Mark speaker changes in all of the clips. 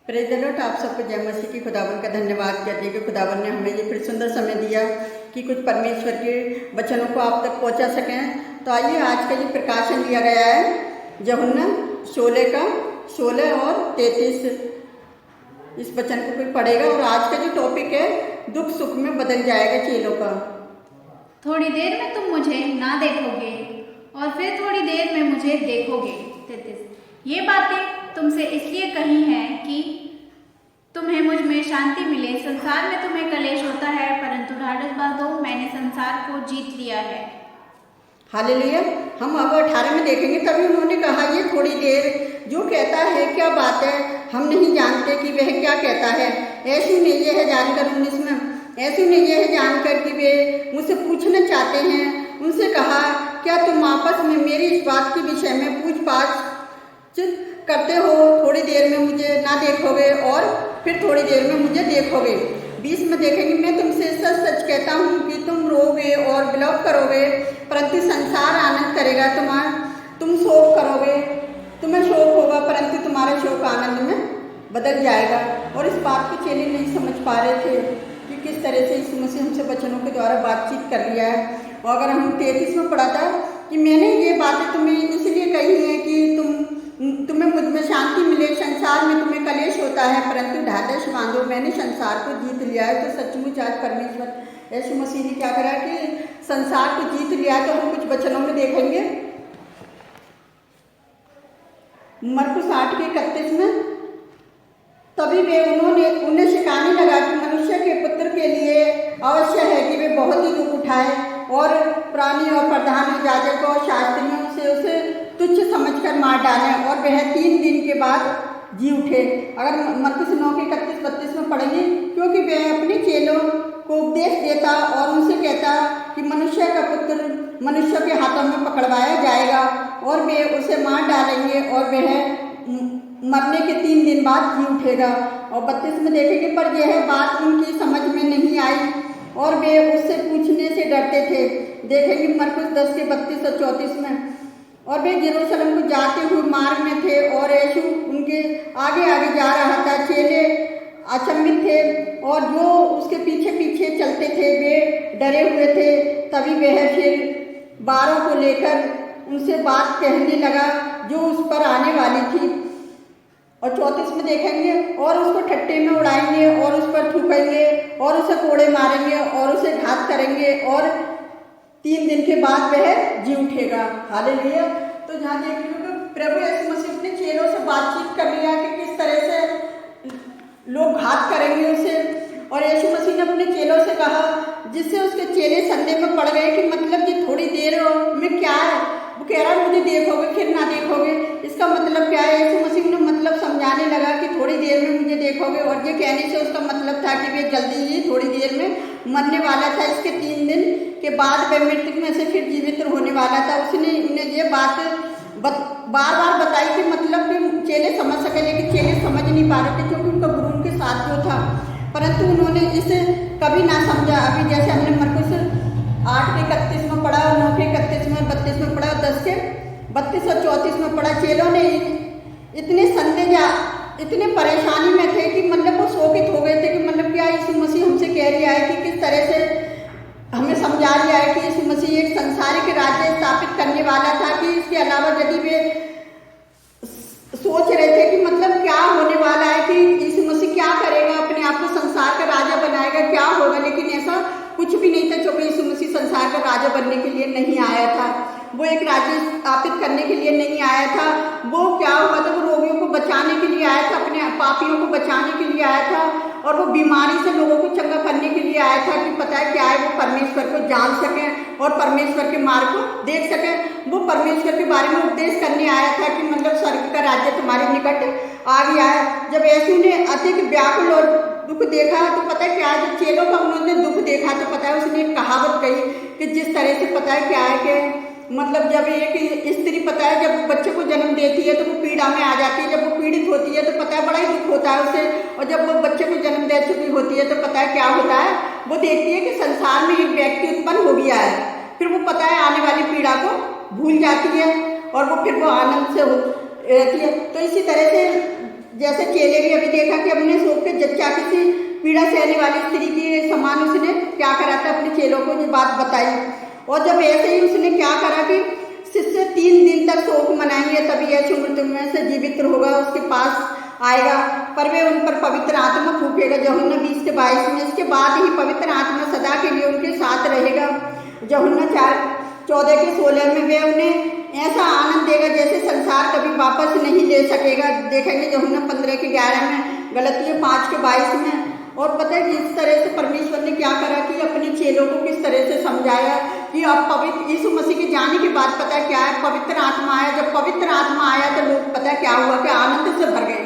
Speaker 1: Praise the Lord. आप सबको जय मसीह की। खुदावन का धन्यवाद करते हैं कि खुदावन ने हमें ये फिर सुंदर समय दिया कि कुछ परमेश्वर के वचनों को आप तक पहुंचा सकें। तो आइए, आज का ये प्रकाशन दिया गया है यूहन्ना 16 का 16 और 33। इस वचन को कोई पढ़ेगा। और आज का जो टॉपिक है, दुख सुख में बदल जाएगा चेलों का।
Speaker 2: थोड़ी देर में तुम मुझे ना देखोगे और फिर थोड़ी देर में मुझे देखोगे। 33। ये बातें तुमसे इसलिए कही हैं कि तुम्हें मुझ में शांति मिले। संसार में तुम्हें कलेश होता है, परंतु ढाढ़स बांधो, मैंने संसार को जीत लिया है।
Speaker 1: हालेलुया। हम अब 18 में देखेंगे। तभी उन्होंने कहा, ये थोड़ी देर जो कहता है क्या बात है, हम नहीं जानते कि वह क्या कहता है। यीशु ने यह जानकर 19 में यीशु ने यह जानकर कि वे मुझसे पूछना चाहते हैं, उनसे कहा, क्या तुम आपस में मेरी इस बात के विषय में पूछताछ करते हो? थोड़ी देर में मुझे ना देखोगे और फिर थोड़ी देर में मुझे देखोगे। 20 में देखेंगे, मैं तुमसे सच सच कहता हूँ कि तुम रोगे और विलाप करोगे, परंतु संसार आनंद करेगा। तुम शोक करोगे, तुम्हें शोक होगा, परंतु तुम्हारा शोक आनंद में बदल जाएगा। और इस बात को चेले नहीं समझ पा रहे थे कि किस तरह से यीशु मसीह हमसे वचनों के द्वारा बातचीत कर लिया है। और अगर हम 33 में पढ़ा था कि मैंने ये बातें तुम्हें इसलिए कही हैं कि तुम्हें मुझ में शांति मिले। संसार में तुम्हें कलेश होता है, परंतु ढाढ़स बांधो, मैंने संसार को जीत लिया है। तो सचमुच आज परमेश्वर यीशु मसीह ने क्या करा कि संसार को जीत लिया। तो हम कुछ वचनों में देखेंगे। मरकुस 8:31 में, तभी वे उन्हें सिखाने लगा कि मनुष्य के पुत्र के लिए अवश्य है कि वे बहुत ही दुख उठाए और प्राणी और प्रधान याजकों और शास्त्रियों से उसे तुच्छ समझकर मार डालें और वह 3 दिन के बाद जी उठे। अगर मरकुस 9:31-32 में पढ़ेंगे, क्योंकि वह अपने चेलों को उपदेश देता और उनसे कहता कि मनुष्य का पुत्र मनुष्य के हाथों में पकड़वाया जाएगा और वे उसे मार डालेंगे और वह मरने के 3 दिन बाद जी उठेगा। और 32 में देखेंगे, पर यह बात उनकी समझ में नहीं आई और वे उससे पूछने से डरते थे। देखेंगे मरकुस 10:32 और 34 में, और वे यरूशलेम को जाते हुए मार्ग में थे और यीशु उनके आगे आगे जा रहा था। चेले अचंभित थे और जो उसके पीछे पीछे चलते थे वे डरे हुए थे। तभी वह फिर 12 को लेकर उनसे बात कहने लगा जो उस पर आने वाली थी। और 34 में देखेंगे, और उसको ठट्टे में उड़ाएंगे और उस पर थूकेंगे और उसे कोड़े मारेंगे और उसे घात करेंगे और 3 दिन के बाद वह जी उठेगा। हालेलुया। तो जहाँ देखिए प्रभु यीशु मसीह अपने चेलों से बातचीत कर लिया कि किस तरह से लोग घात करेंगे उसे। और यीशु मसीह ने अपने चेलों से कहा, जिससे उसके चेले संदेह में पड़ गए कि मतलब ये थोड़ी देर में क्या है। वो कह रहा है मुझे देखोगे फिर ना देखोगे, इसका मतलब क्या है। यीशु मसीह ने मतलब समझाने लगा कि थोड़ी देर में मुझे देखोगे, और ये कहने से उसका मतलब था कि वे जल्दी ही थोड़ी देर में मरने वाला था। इसके 3 दिन के बाद वह मृत्यु में से फिर जीवित होने वाला था। उसने उन्हें ये बात बार बार बताई कि मतलब कि चेले समझ सके, लेकिन चेले समझ नहीं पा रहे थे क्योंकि उनका गुरु उनके साथ जो था, परंतु उन्होंने इसे कभी ना समझा। अभी जैसे हमने मरकुस 8:31 में पढ़ा, 9:31 में, 32 में पढ़ा, 10:32 और 34 में पढ़ा। चेलों ने इतने संदेह इतने परेशानी में थे कि मतलब वो शोकित हो गए थे कि मतलब क्या यीशु मसीह हमसे कह रहा है कि किस तरह से हमें समझा रहा है कि यीशु मसीह एक संसारिक राज्य स्थापित करने वाला था। कि इसके अलावा यदि वे सोच रहे थे कि मतलब क्या होने वाला है, कि यीशु मसीह क्या करेगा, अपने आप को संसार का राजा बनाएगा, क्या होगा, लेकिन ऐसा कुछ भी नहीं था। क्योंकि यीशु मसीह संसार का राजा बनने के लिए नहीं आया था, वो एक राज्य स्थापित करने के लिए नहीं आया था। वो क्या हुआ था, वो रोगियों को बचाने के लिए आया था, अपने पापियों को बचाने के लिए आया था, और वो बीमारी से लोगों को चंगा करने के लिए आया था। कि पता है क्या है, वो परमेश्वर को जान सकें और परमेश्वर के मार्ग को देख सकें। वो परमेश्वर के बारे में उपदेश करने आया था कि मतलब स्वर्ग का राज्य तुम्हारे निकट आ गया है। जब यीशु ने अधिक व्याकुल और दुख देखा तो पता है क्या है, जब चेलों का उन्होंने दुख देखा तो पता है उसने एक कहावत कही कि जिस तरह से पता है क्या है कि मतलब जब एक स्त्री पता है जब बच्चे को जन्म देती है तो वो पीड़ा में आ जाती है। जब वो पीड़ित होती है तो पता है बड़ा ही दुख होता है उसे। और जब वो बच्चे को जन्म दे चुकी होती है तो पता है क्या होता है, वो देखती है कि संसार में एक व्यक्ति उत्पन्न हो गया है। फिर वो पता है आने वाली पीड़ा को भूल जाती है और वो फिर वो आनंद से रहती है। तो इसी तरह से जैसे चेले भी अभी देखा कि अपने शोक के जच्चा किसी पीड़ा सहने वाली स्त्री के समान उसने क्या करा था, अपने चेलों को ये बात बताई। और जब ऐसे ही उसने क्या करा कि शिष्य 3 दिन तक शोक मनाएंगे तभी यीशु मृत्यु में से जीवित होगा, उसके पास आएगा, पर वे उन पर पवित्र आत्मा फूकेगा। यूहन्ना 20:22 में। इसके बाद ही पवित्र आत्मा सदा के लिए उनके साथ रहेगा। यूहन्ना 4:14-16 में वे उन्हें ऐसा आनंद देगा जैसे संसार कभी वापस नहीं ले सकेगा। देखेंगे यूहन्ना 15:11 में, गलतियों 5:22 में। और पता है किस तरह से परमेश्वर ने क्या करा कि अपने चेलों को किस तरह से समझाया कि अब पवित्र यीशु मसीह के जाने के बाद पता है क्या है, पवित्र आत्मा आया। जब पवित्र आत्मा आया तो लोग पता है क्या हुआ कि आनंद से भर गए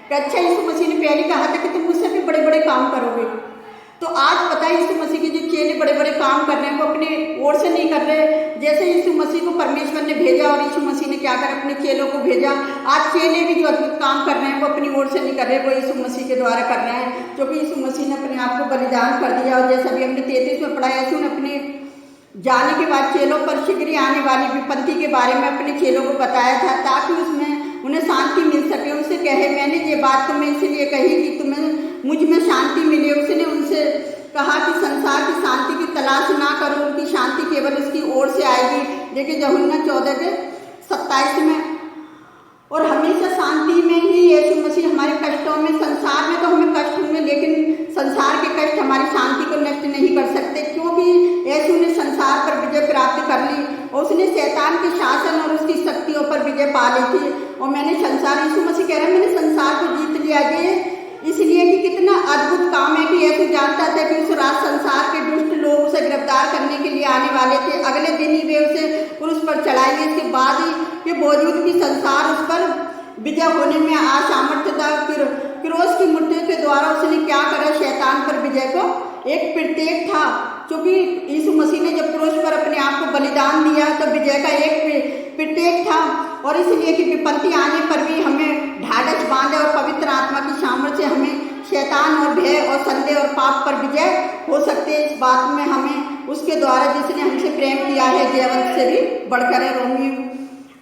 Speaker 1: कि अच्छा, यीशु मसीह ने पहले कहा था कि तुम मुझसे भी बड़े बड़े काम करोगे। तो आज पता है यीशु मसीह के जो चेले बड़े बड़े काम कर रहे हैं वो अपने ओर से नहीं कर रहे। जैसे यीशु मसीह को परमेश्वर ने भेजा और यीशु मसीह ने क्या करा, अपने चेलों को भेजा। आज चेले भी जो अद्भुत काम कर रहे हैं वो अपनी ओर से नहीं कर रहे, वो यीशु मसीह के द्वारा कर रहे हैं, क्योंकि यीशु मसीह ने अपने आप को बलिदान कर दिया। और जैसा भी हमने 33 में पढ़ा, यीशु ने अपने जाने के बाद चेलों पर शीघ्र ही आने वाली विपत्ति के बारे में अपने चेलों को बताया था, ताकि उसमें उन्हें शांति मिल सके। उनसे कहे, मैंने ये बात तुम्हें इसलिए कही कि तुम्हें मुझ में शांति मिले। उसने उनसे कहा कि संसार की शांति की तलाश ना करो, उनकी शांति केवल उसकी ओर से आएगी। देखिए यूहन्ना 14:27 में। और हमेशा शांति में ही यीशु मसीह हमारे कष्टों में, संसार में तो हमें कष्ट हुए, लेकिन संसार के कष्ट हमारी शांति को नष्ट नहीं कर सकते, क्योंकि यीशु ने संसार पर विजय प्राप्त कर ली और उसने शैतान के शासन और उसकी शक्तियों पर विजय पा ली थी। और मैंने संसार, यीशु मसीह कह रहे हैं, मैंने संसार को जीत लिया। ये इसलिए कि कितना अद्भुत काम है कि यीशु जानता था कि उस रात संसार के दुष्ट लोग उसे गिरफ्तार करने के लिए आने वाले थे। अगले दिन ही वे उसे क्रूस पर चढ़ाएंगे। इसके बाद ही के बावजूद भी संसार उस पर विजय होने में असामर्थ्य था। क्रूस की मृत्यु के द्वारा उसने क्या करा, शैतान पर विजय को एक प्रत्येक था, क्योंकि यीशु मसीह ने जब क्रूस पर अपने आप को बलिदान दिया तो विजय का एक प्रत्येक था। और इसलिए कि विपत्ति आने पर भी हमें ढाढ़स बांधे और पवित्र आत्मा की सामर्थ्य से हमें शैतान और भय और संदेह और पाप पर विजय हो सकते हैं। इस बात में हमें उसके द्वारा जिसने हमसे प्रेम किया है जयवंत से भी बढ़कर है। रोमियो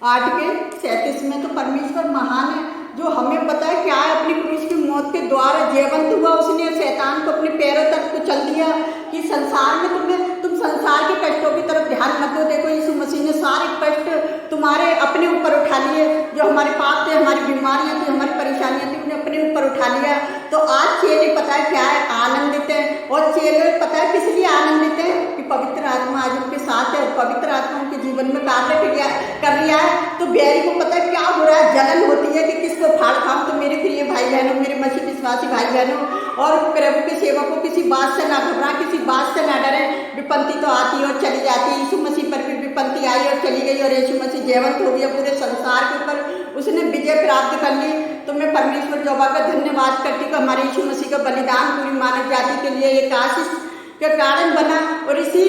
Speaker 1: 8:37 में। तो परमेश्वर महान है, जो हमें पता है क्या है, अपनी क्रूस की मौत के द्वारा जयवंत हुआ। उसने शैतान को अपने पैरों तक को चल दिया कि संसार में तुम संसार के कष्टों की तरफ ध्यान मत दो। देखो यीशु मसीह ने सारे कष्ट तुम्हारे अपने ऊपर उठा लिए, जो हमारे पाप थे, हमारी बीमारियां थी, हमारी परेशानियां थी, उन्हें अपने ऊपर उठा लिया। तो आज चेले पता है क्या है, आनंदित है। और चेले पता है किस लिए आनंदित है कि पवित्र आत्मा आज उनके साथ है और पवित्र आत्मा उनके जीवन में कार्य कर लिया है। तो बैरी को पता है क्या हो रहा है, जलन होती है कि किसको फाड़ खाऊं। तो मेरे प्रिय भाई बहनों, मेरे मसीह विश्वासी भाई बहनों और प्रभु के सेवक को किसी बात से ना घबरा, किसी बात से ना डरे। विपत्ति तो आती और चली जाती है। यीशु मसीह पर भी विपत्ति आई और चली गई और यीशु मसीह जयवंत हो गया पूरे संसार के ऊपर, उसने विजय प्राप्त कर ली। तो मैं परमेश्वर यहोवा का धन्यवाद करती हूँ कि हमारे यीशु मसीह का बलिदान पूरी मानव जाति के लिए एक आशीष का कारण बना। और इसी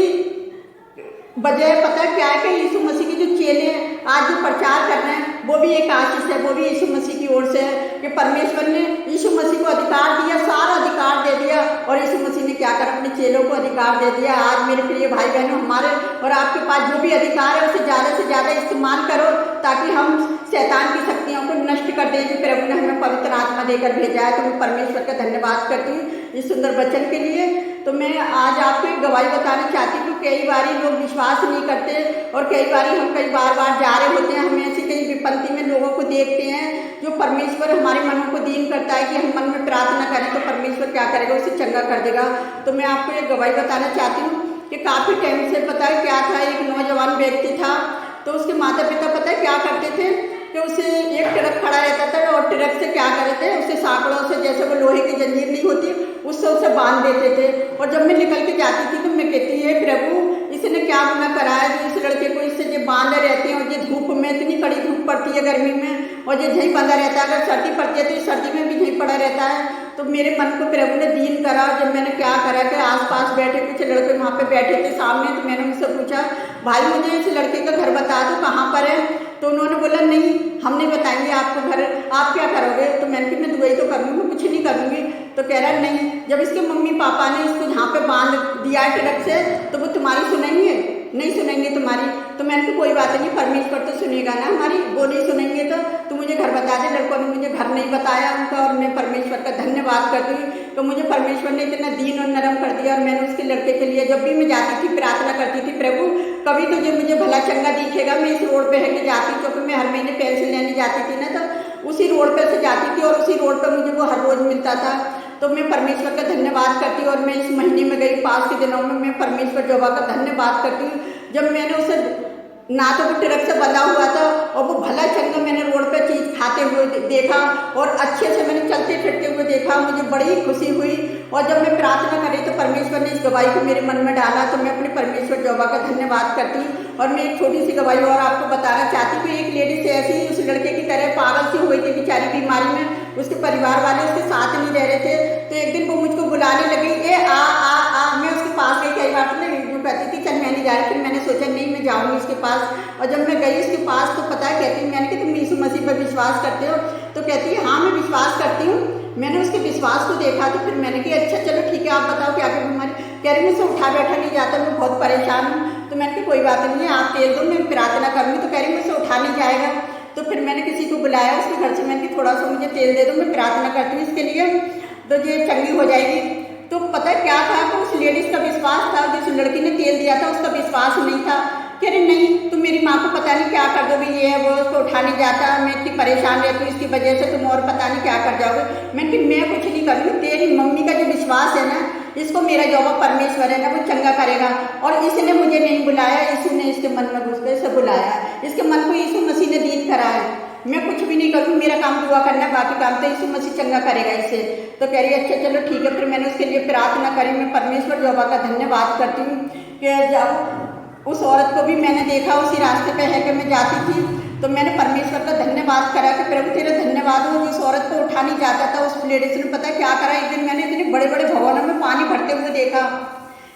Speaker 1: वजह पता क्या है कि यीशु मसीह के जो चेले आज जो प्रचार कर रहे हैं वो भी एक आशीष है, वो भी यीशु मसीह की ओर से है कि परमेश्वर ने यीशु मसीह को अधिकार दिया, सारा अधिकार दे दिया। और यीशु मसीह ने क्या करा, अपने चेलों को अधिकार दे दिया। आज मेरे प्रिय भाई बहनों, हमारे और आपके पास जो भी अधिकार है उसे ज़्यादा से ज़्यादा इस्तेमाल करो, ताकि हम शैतान की शक्तियों को नष्ट कर दें। कि प्रभु ने हमें पवित्र आत्मा देकर भेजा है। तो मैं परमेश्वर का धन्यवाद करती हूँ इस सुंदर वचन के लिए। तो मैं आज आपको एक गवाही बताना चाहती हूँ। कई बार लोग विश्वास नहीं करते और कई बार हम बार जा रहे होते हैं, हमें ऐसी कई विपत्ति में लोगों को देखते हैं जो परमेश्वर हमारे मनों को दीन करता है कि हम मन में प्रार्थना करें तो परमेश्वर क्या करेगा, उसे चंगा कर देगा। तो मैं आपको एक गवाही बताना चाहती हूँ कि काफ़ी टाइम से पता है क्या था, एक नौजवान व्यक्ति था। तो उसके माता पिता पता है क्या करते थे कि उसे एक ट्रक खड़ा रहता था और ट्रक से क्या करते थे, उसे सांकड़ों से, जैसे वो लोहे की जंजीर नहीं होती, उससे उसे बांध देते थे। और जब मैं निकल के जाती थी तो मैं कहती है प्रभु इसने क्या गुनाह कराया जो इस लड़के को इससे जो बांधे रहते हैं। और ये धूप में, इतनी कड़ी धूप पड़ती है गर्मी में, और ये झई बंधा रहता है। अगर सर्दी पड़ती है तो इस सर्दी में भी झई पड़ा रहता है। तो मेरे मन को प्रभु ने दीन करा। जब मैंने क्या करा कि आसपास बैठे कुछ लड़के वहाँ पे बैठे थे सामने, तो मैंने उनसे पूछा भाई मुझे इस लड़के का घर बता दो कहाँ पर है। तो उन्होंने बोला नहीं हम नहीं बताएंगे आपको घर, आप क्या करोगे। तो मैंने कहा मैं दुआई तो करूँगी, कुछ नहीं करूँगी। तो कह रहा नहीं, जब इसके मम्मी पापा ने इसको यहाँ पे बांध दिया है ट्रक से तो वो तुम्हारी सुनेंगे। नहीं सुनेंगे तुम्हारी, तो मैंने कहा कोई बात नहीं, परमेश्वर तो सुनेगा ना हमारी, वो नहीं सुनेंगे तो तू मुझे घर बता दे। लड़कों ने मुझे घर नहीं बताया उनका, और मैं परमेश्वर का धन्यवाद करती हूँ तो मुझे परमेश्वर ने इतना दीन और नरम कर दिया। और मैंने उसके लड़के के लिए जब भी मैं जाती थी प्रार्थना करती थी, प्रभु कभी तुझे मुझे भला चंगा दिखेगा। मैं इस रोड पे है कि जाती, क्योंकि मैं हर महीने पेंसिल लेने जाती थी ना, तो उसी रोड पे से जाती थी और उसी रोड पे मुझे वो हर रोज मिलता था। तो मैं परमेश्वर का धन्यवाद करती हूँ। और मैं इस महीने में गई, पास के दिनों में मैं परमेश्वर जोबा का धन्यवाद करती हूँ। जब मैंने उसे ना तो वो ट्रक से बंधा हुआ था और वो भला चंगा मैंने रोड पे चीज खाते हुए देखा और अच्छे से मैंने चलते फिरते हुए देखा, मुझे बड़ी ही खुशी हुई। और जब मैं प्रार्थना करी तो परमेश्वर ने इस गवाही को मेरे मन में डाला, तो मैं अपने परमेश्वर जोबा का धन्यवाद करती हूँ। और मैं एक छोटी सी गवाही और आपको बताना चाहती हूँ। एक लेडी से ऐसी उस लड़के की तरह पागल सी हुई थी बेचारी बीमारी में, उसके परिवार वाले उसके साथ नहीं रह रहे थे। तो एक दिन वो मुझको बुलाने लगी, ए आ आ आ, मैं उसके पास गई, कई बार कहती थी चल मैं नहीं जा रही। फिर मैंने सोचा नहीं मैं जाऊंगी उसके पास, और जब मैं गई उसके पास तो पता है कहती मैंने कि तुम यीशु मसीह पर विश्वास करते हो? तो कहती है हाँ मैं विश्वास करती हूँ। मैंने उसके विश्वास को देखा तो फिर मैंने कहा अच्छा चलो ठीक है, आप बताओ क्या क्या बीमारी। कह रही मुझसे उठा बैठा नहीं जाता, मैं बहुत परेशान हूँ। तो मैंने कहा कोई बात नहीं है, आप तेल दो मैं प्रार्थना करूँगी। तो कह रही मुझसे उठा नहीं जाएगा। तो फिर मैंने किसी को बुलाया उसके घर से, मैंने थोड़ा सा मुझे तेल दे दो, मैं प्रार्थना करती हूँ इसके लिए, तो ये चंगी हो जाएगी। तो पता है क्या था कि उस लेडीज का विश्वास था, जिस लड़की ने तेल दिया था उसका विश्वास नहीं था। कह रहे नहीं तुम मेरी माँ को पता नहीं क्या कर दोगे, ये है वो, उसको उठा नहीं जाता, मैं इतनी परेशान रहती हूँ इसकी वजह से, तुम और पता नहीं क्या कर जाओगे। मैंने कहा मैं कुछ नहीं करूँगी, तेरी मम्मी का जो विश्वास है ना, इसको मेरा जोबा परमेश्वर है ना वो चंगा करेगा। और इसने मुझे नहीं बुलाया, यीशु ने इसके मन में घुस के इसे बुलाया, इसके मन को यीशु मसीह ने दीन कराया। मैं कुछ भी नहीं करूँ, मेरा काम दुआ करना है, बाकी काम तो यीशु मसीह चंगा करेगा इसे। तो कह रही अच्छा चलो ठीक है। फिर मैंने उसके लिए प्रार्थना करी। मैं परमेश्वर जोबा का धन्यवाद करती हूँ कि जब उस औरत को भी मैंने देखा उसी रास्ते पे है कि मैं जाती थी, तो मैंने परमेश्वर का धन्यवाद करा कि प्रभु तेरा धन्यवाद हो, जिस औरत को उठा नहीं जाता था उस लेडीज ने पता क्या करा। एक दिन मैंने इतने बड़े बड़े भवनों में पानी भरते हुए देखा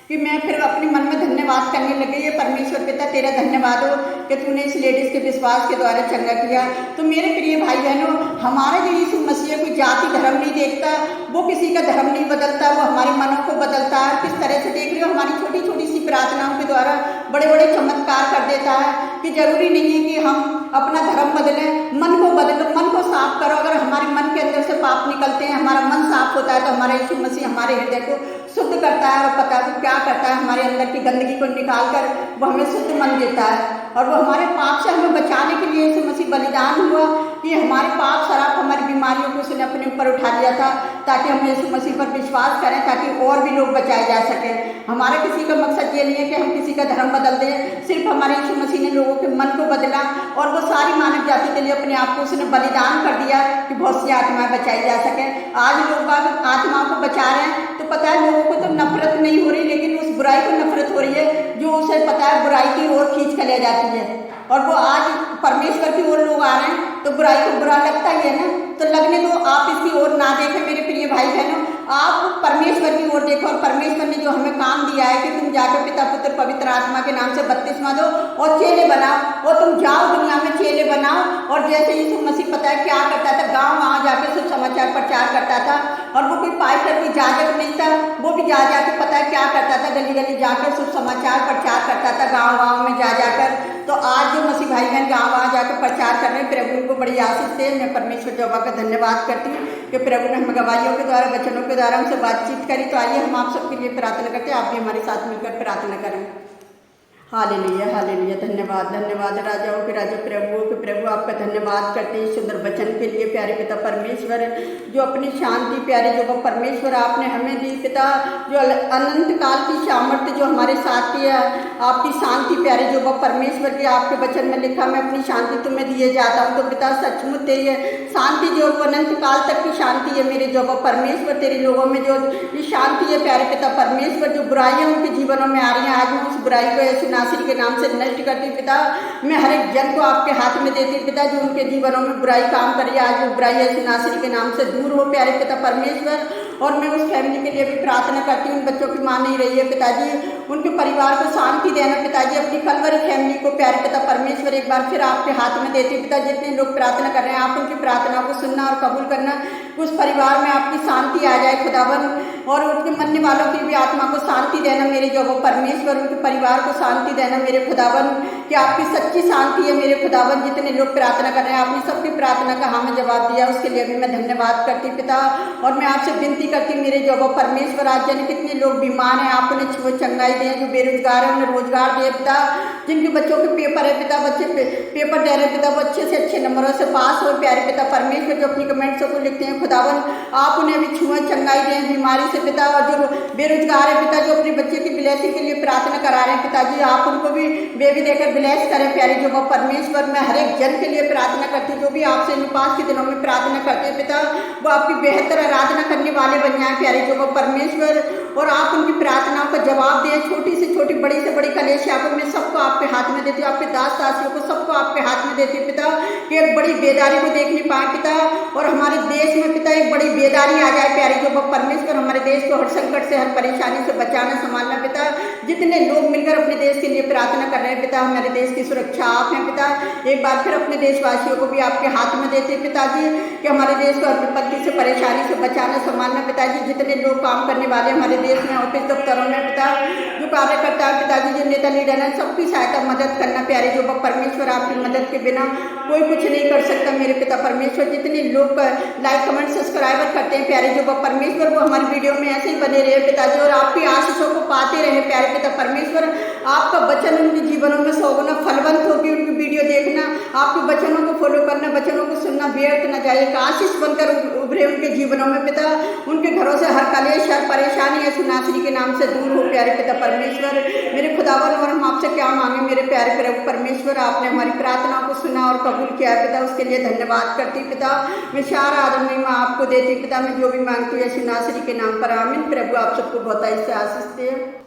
Speaker 1: कि मैं फिर अपने मन में धन्यवाद करने लगी, ये परमेश्वर पिता तेरा धन्यवाद हो कि तूने इस लेडीज के विश्वास के द्वारा चंगा किया। तो मेरे प्रिय भाई बहनों, हमारा जो यीशु मसीह कोई जाति धर्म नहीं देखता, वो किसी का धर्म नहीं बदलता, वो हमारे मनों को बदलता है। किस तरह से देख रहे हो, हमारी छोटी छोटी सी प्रार्थनाओं के द्वारा बड़े बड़े चमत्कार कर देता है। कि जरूरी नहीं है कि हम अपना धर्म बदलें, मन को बदलो, मन को साफ करो। अगर हमारे मन के अंदर से पाप निकलते हैं, हमारा मन साफ होता है, तो हमारा यीशु मसीह हमारे हृदय को शुद्ध करता है। और पता है क्या करता है, हमारे अंदर की गंदगी को निकाल कर वो हमें शुद्ध मन देता है। और वो हमारे पाप से हमें बचाने के लिए यीशु मसीह बलिदान हुआ कि हमारे पाप शराब हमारी बीमारियों को उसने अपने ऊपर उठा लिया था, ताकि हम यीशु मसीह पर विश्वास करें, ताकि और भी लोग बचाए जा सकें। हमारा किसी का मकसद ये नहीं है कि हम किसी का धर्म बदल दें, सिर्फ हमारे यीशु मसीह ने लोगों के मन को बदला और वो सारी मानव जाति के लिए अपने आप को उसने बलिदान कर दिया कि बहुत सी आत्माएं बचाई जा सकें। आज लोग आत्माओं को बचा रहे हैं, तो पता है लोगों को तो नफरत नहीं हो रही, लेकिन उस बुराई को नफरत हो रही है जो उसे पता है बुराई की ओर खींच कर ले जाती है। और वो आज परमेश्वर की ओर लोग आ रहे हैं, तो बुराई को बुरा लगता ही है ना, तो लगने दो, आप इसकी ओर ना देखें मेरे प्रिय भाई बहनों, आप परमेश्वर की ओर देखो। और परमेश्वर ने जो हमें काम दिया है कि तुम जाकर पिता पुत्र पवित्र आत्मा के नाम से बपतिस्मा दो और चेले बनाओ, और तुम जाओ दुनिया में चेले बनाओ। और जैसे यीशु मसीह पता है क्या करता था, गाँव गाँव जाकर सब समाचार प्रचार करता था, और वो कोई पास्टर कोई जाजक नहीं था, वो भी जा जाकर पता है क्या करता था, गली गली जाकर सब समाचार प्रचार करता था, गाँव गाँव में जा जाकर। तो आज जो मसीह भाई बहन गाँव गाँव जाकर प्रचार कर रहे हैं, प्रभु उनको बड़ी आशीष दे। मैं परमेश्वर जोबा का धन्यवाद करती हूँ कि प्रभु ने हमें गवाहियों के द्वारा वचनों के द्वारा हमसे बातचीत करी। तो आइए हम आप सबके लिए प्रार्थना करते हैं, आप भी हमारे साथ मिलकर प्रार्थना करें। हालेलुया हालेलुया, धन्यवाद धन्यवाद राजाओं के राजा प्रभुओं के प्रभु, आपका धन्यवाद करते हैं सुंदर वचन के लिए। प्यारे पिता परमेश्वर, जो अपनी शांति प्यारे जो परमेश्वर आपने हमें दी पिता, जो अनंत काल की सामर्थ्य जो हमारे साथ किया, आपकी शांति प्यारे जो परमेश्वर की आपके वचन में लिखा, मैं अपनी शांति तुम्हें दिए जाता हूँ। तो पिता सचमुच तेरी शांति जो अनंत काल तक की शांति है मेरे जो परमेश्वर, तेरे लोगों में जो ये शांति है प्यारे पिता परमेश्वर, जो बुराइयां उनके जीवनों में आ रही हैं, आज मैं उस बुराई को ऐसे नासिर के नाम से नष्ट करती पिता। मैं हर एक जन को आपके हाथ में देती पिता, जो उनके जीवनों में बुराई काम करिए, आज वो बुराई ऐसे नासिर के नाम से दूर हो प्यारे पिता परमेश्वर। और मैं उस फैमिली के लिए भी प्रार्थना करती हूँ, बच्चों की माँ नहीं रही है पिताजी, उनके परिवार को शांति देना पिताजी, अपनी कलवरी फैमिली को प्यारे पिता परमेश्वर एक बार फिर आपके हाथ में देती पिता। जितने लोग प्रार्थना कर रहे हैं, आप उनकी प्रार्थना को सुनना और कबूल करना, उस परिवार में आपकी शांति आ जाए खुदावन, और उनके मरने वालों की भी आत्मा को शांति देना मेरे जो परमेश्वर, उनके परिवार को शांति शांति देना मेरे खुदावन, कि आपकी सच्ची शांति है मेरे खुदावन। जितने लोग प्रार्थना कर रहे हैं, आपने सबकी प्रार्थना का हमें जवाब दिया, उसके लिए भी मैं धन्यवाद करती पिता। और मैं आपसे विनती करती मेरे जो परमेश्वर, आज जाने कितने लोग बीमार हैं, आप उन्हें छुए चंगाई दें। जो बेरोजगार है उन्हें रोजगार दे पिता। जिनके बच्चों के पेपर है पिता, बच्चे पेपर दे रहे पिता, वो अच्छे से अच्छे नंबरों से पास हो प्यारे पिता परमेश्वर। जो अपनी कमेंट्सों को लिखते हैं खुदावन, आप उन्हें भी छुए चंगाई दें बीमारी से पिता। और जो बेरोजगार है पिता, जो अपने बच्चे की ब्लेसिंग के लिए प्रार्थना करा रहे हैं पिताजी, आप उनको भी बेबी देकर ब्लेस करें प्यारे जो परमेश्वर। मैं हर एक जन के लिए प्रार्थना करती हूँ, जो भी आपसे इन 5 के दिनों में प्रार्थना करते हैं पिता, वो आपकी बेहतर आराधना करने वाले बन जाए प्यारे जो परमेश्वर। और आप उनकी प्रार्थनाओं का जवाब दें। छोटी से छोटी, बड़ी से बड़ी कलेशिया को मैं सबको आपके हाथ में देती हूँ, आपके दास दासियों को सबको आपके हाथ में देती हूँ पिता, कि एक बड़ी बेदारी को देख नहीं पाए पिता। और हमारे देश में पिता एक बड़ी बेदारी आ जाए प्यारे जो परमेश्वर। हमारे देश को हर संकट से, हर परेशानी से बचाना, संभालना पिता। जितने लोग मिलकर अपने देश के लिए प्रार्थना कर रहे हैं पिता, हमारे देश की सुरक्षा आप हैं पिता। एक बार फिर अपने देशवासियों को भी आपके हाथ में देते पिताजी, कि हमारे देश को हर विपत्ति से, परेशानी से बचाना, संभालना पिताजी। जितने लोग काम करने वाले हमारे देश में, ऑफिस दफ्तरों में पिता, जो कार्यकर्ता है पिताजी, जो नेता लीडर है, सबकी सहायता मदद करना प्यारे जो परमेश्वर। आपकी मदद के बिना कोई कुछ नहीं कर सकता मेरे पिता परमेश्वर। जितने लोग लाइक कमेंट सब्सक्राइबर करते हैं प्यारे जो परमेश्वर, वो हमारी वीडियो में ऐसे ही बने रहे पिताजी, और आपकी आशीषों को पाते रहे प्यारे पिता परमेश्वर। आपका वचन उनके जीवनों में 100 गुना फलवंत होगी। उनकी वीडियो देखना, आपके वचनों को फॉलो करना, वचनों को सुनना व्यर्थ न जाए, एक आशीष बनकर उभरे उनके जीवनों में पिता। उनके घरों से हर कलेश, हर परेशानी यीशु नासरी के नाम से दूर हो प्यारे पिता परमेश्वर मेरे खुदावन। और हम आपसे क्या मांगे मेरे प्यारे प्रभु परमेश्वर, आपने हमारी प्रार्थनाओं को सुना और कबूल किया पिता, उसके लिए धन्यवाद करती पिता। मैं सारा आदम में आपको देती पिता, मैं जो भी मांगती हूँ यीशु नासरी के नाम पर आमीन। प्रभु आप सबको बहुत ऐसे आशीष दे।